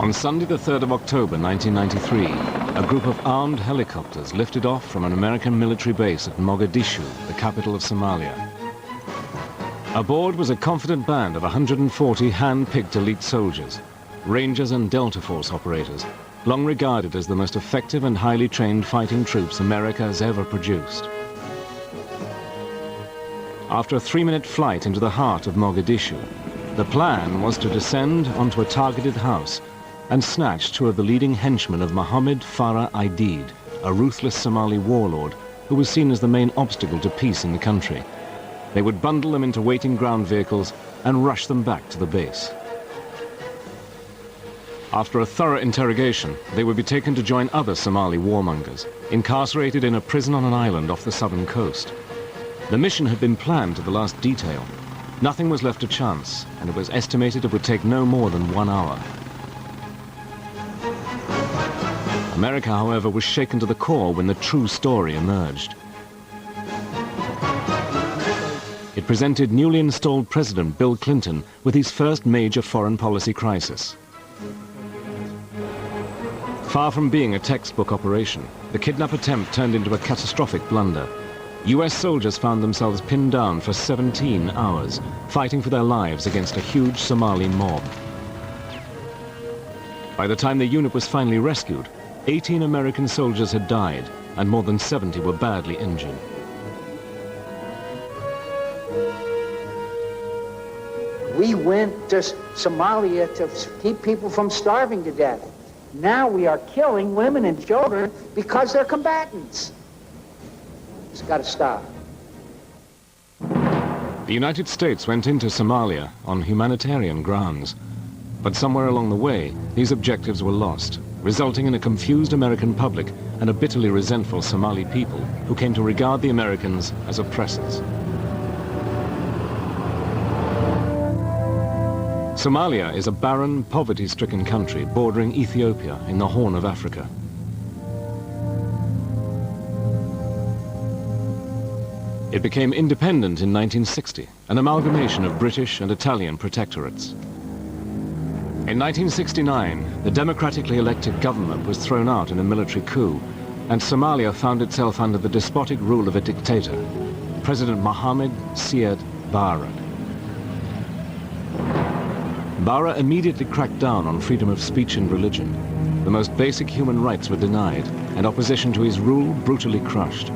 On Sunday, the 3rd of October, 1993, a group of armed helicopters lifted off from an American military base at Mogadishu, the capital of Somalia. Aboard was a confident band of 140 hand-picked elite soldiers, Rangers and Delta Force operators, long regarded as the most effective and highly trained fighting troops America has ever produced. After a 3-minute flight into the heart of Mogadishu, the plan was to descend onto a targeted house and snatch 2 of the leading henchmen of Mohammed Farah Aidid, a ruthless Somali warlord who was seen as the main obstacle to peace in the country. They would bundle them into waiting ground vehicles and rush them back to the base. After a thorough interrogation, they would be taken to join other Somali warmongers, incarcerated in a prison on an island off the southern coast. The mission had been planned to the last detail. Nothing was left to chance, and it was estimated it would take no more than 1 hour. America, however, was shaken to the core when the true story emerged. It presented newly installed President Bill Clinton with his first major foreign policy crisis. Far from being a textbook operation, the kidnap attempt turned into a catastrophic blunder. US soldiers found themselves pinned down for 17 hours, fighting for their lives against a huge Somali mob. By the time the unit was finally rescued, 18 American soldiers had died, and more than 70 were badly injured. We went to Somalia to keep people from starving to death. Now we are killing women and children because they're combatants. It's got to stop. The United States went into Somalia on humanitarian grounds, but somewhere along the way, these objectives were lost, resulting in a confused American public and a bitterly resentful Somali people who came to regard the Americans as oppressors. Somalia is a barren, poverty-stricken country bordering Ethiopia in the Horn of Africa. It became independent in 1960, an amalgamation of British and Italian protectorates. In 1969, the democratically elected government was thrown out in a military coup, and Somalia found itself under the despotic rule of a dictator, President Mohammed Siad Barre. Barre immediately cracked down on freedom of speech and religion. The most basic human rights were denied, and opposition to his rule brutally crushed.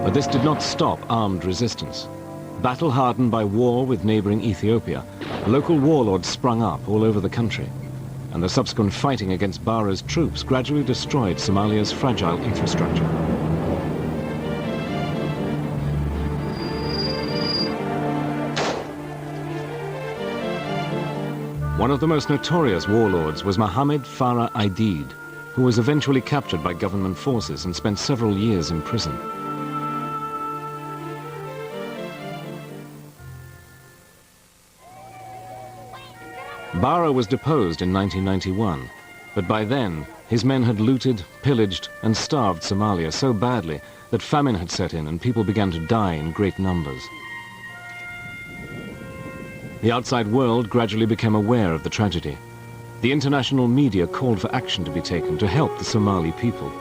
But this did not stop armed resistance. Battle-hardened by war with neighboring Ethiopia, local warlords sprung up all over the country, and the subsequent fighting against Barre's troops gradually destroyed Somalia's fragile infrastructure. One of the most notorious warlords was Mohammed Farah Aidid, who was eventually captured by government forces and spent several years in prison. Barre was deposed in 1991, but by then his men had looted, pillaged and starved Somalia so badly that famine had set in and people began to die in great numbers. The outside world gradually became aware of the tragedy. The international media called for action to be taken to help the Somali people.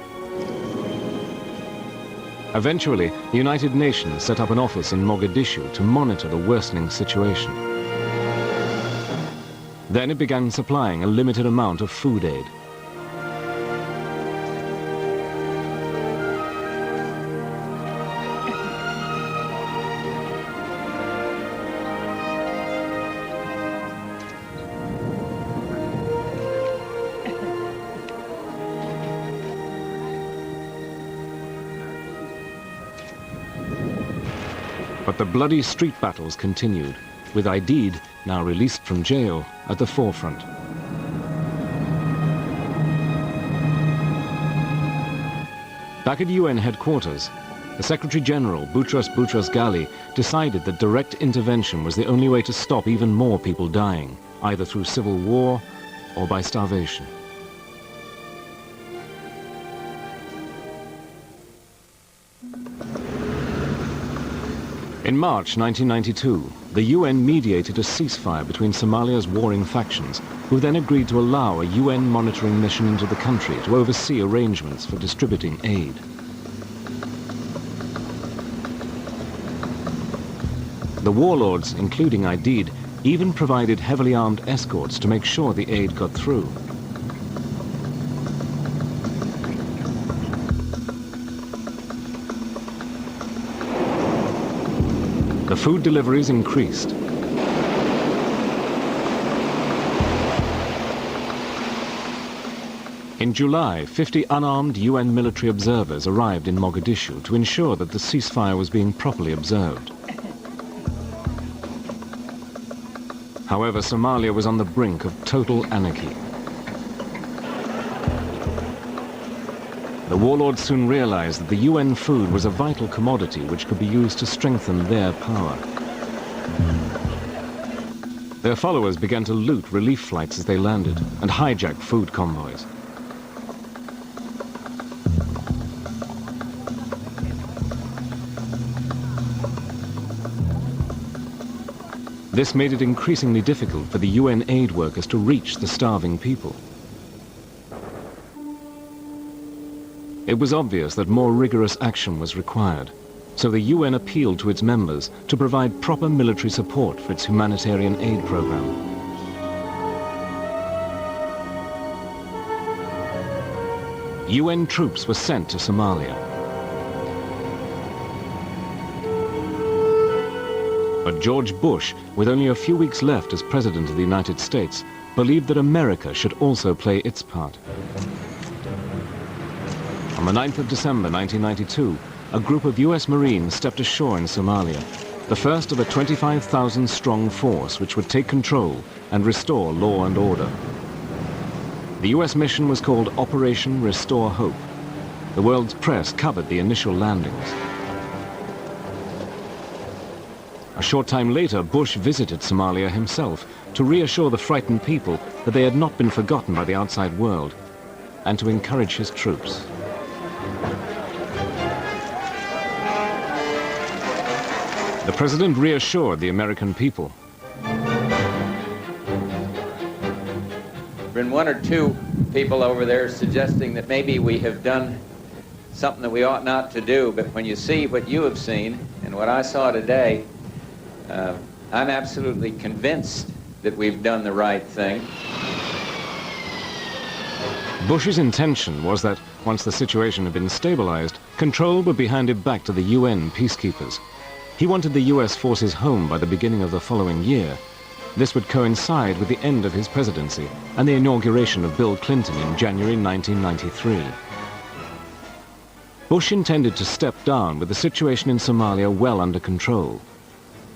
Eventually, the United Nations set up an office in Mogadishu to monitor the worsening situation. Then it began supplying a limited amount of food aid. But the bloody street battles continued, with Aidid, now released from jail, at the forefront. Back at UN headquarters, the Secretary-General, Boutros Boutros-Ghali, decided that direct intervention was the only way to stop even more people dying, either through civil war or by starvation. In March 1992, the UN mediated a ceasefire between Somalia's warring factions, who then agreed to allow a UN monitoring mission into the country to oversee arrangements for distributing aid. The warlords, including Aidid, even provided heavily armed escorts to make sure the aid got through. The food deliveries increased. In July, 50 unarmed UN military observers arrived in Mogadishu to ensure that the ceasefire was being properly observed. However, Somalia was on the brink of total anarchy. The warlords soon realized that the UN food was a vital commodity which could be used to strengthen their power. Their followers began to loot relief flights as they landed and hijack food convoys. This made it increasingly difficult for the UN aid workers to reach the starving people. It was obvious that more rigorous action was required, so the UN appealed to its members to provide proper military support for its humanitarian aid program. UN troops were sent to Somalia. But George Bush, with only a few weeks left as President of the United States, believed that America should also play its part. On the 9th of December 1992, a group of US Marines stepped ashore in Somalia, the first of a 25,000-strong force which would take control and restore law and order. The US mission was called Operation Restore Hope. The world's press covered the initial landings. A short time later, Bush visited Somalia himself to reassure the frightened people that they had not been forgotten by the outside world, and to encourage his troops. The president reassured the American people. Been one or two people over there suggesting that maybe we have done something that we ought not to do, but when you see what you have seen and what I saw today, I'm absolutely convinced that we've done the right thing. Bush's intention was that, once the situation had been stabilized, control would be handed back to the UN peacekeepers. He wanted the US forces home by the beginning of the following year. This would coincide with the end of his presidency and the inauguration of Bill Clinton in January 1993. Bush intended to step down with the situation in Somalia well under control.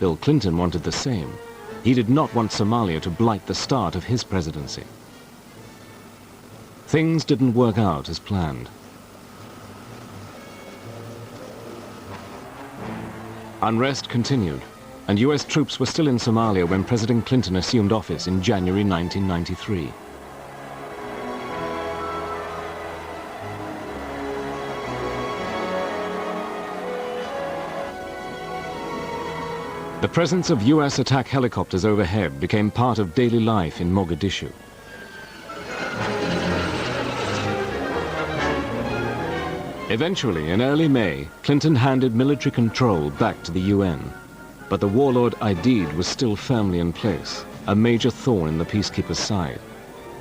Bill Clinton wanted the same. He did not want Somalia to blight the start of his presidency. Things didn't work out as planned. Unrest continued, and US troops were still in Somalia when President Clinton assumed office in January 1993. The presence of US attack helicopters overhead became part of daily life in Mogadishu. Eventually, in early May, Clinton handed military control back to the UN. But the warlord Aidid was still firmly in place, a major thorn in the peacekeepers' side.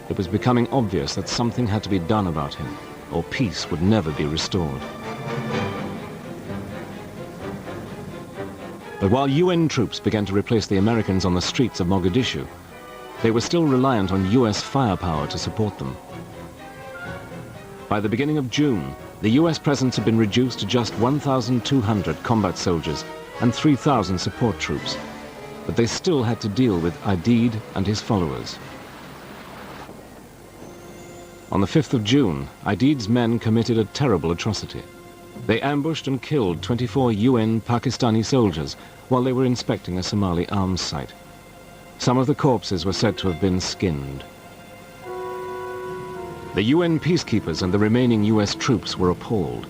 It was becoming obvious that something had to be done about him, or peace would never be restored. But while UN troops began to replace the Americans on the streets of Mogadishu, they were still reliant on US firepower to support them. By the beginning of June, the US presence had been reduced to just 1,200 combat soldiers and 3,000 support troops, but they still had to deal with Aidid and his followers. On the 5th of June, Aidid's men committed a terrible atrocity. They ambushed and killed 24 UN Pakistani soldiers while they were inspecting a Somali arms site. Some of the corpses were said to have been skinned. The UN peacekeepers and the remaining US troops were appalled.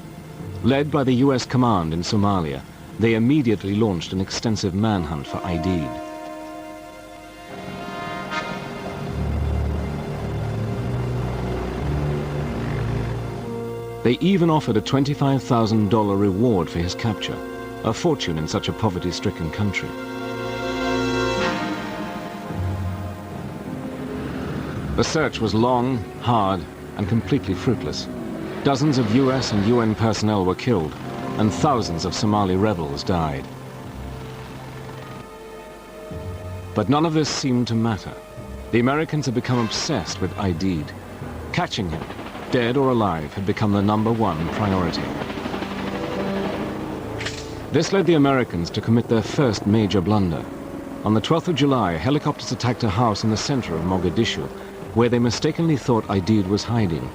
Led by the US command in Somalia, They immediately launched an extensive manhunt for Aidid. They even offered a $25,000 reward for his capture, a fortune in such a poverty-stricken country. The search was long, hard, and completely fruitless. Dozens of US and UN personnel were killed, and thousands of Somali rebels died. But none of this seemed to matter. The Americans had become obsessed with Aidid. Catching him, dead or alive, had become the #1 priority. This led the Americans to commit their first major blunder. On the 12th of July, helicopters attacked a house in the center of Mogadishu, where they mistakenly thought Aidid was hiding.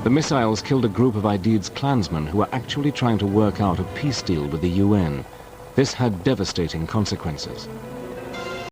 The missiles killed a group of Aidid's clansmen who were actually trying to work out a peace deal with the UN. This had devastating consequences.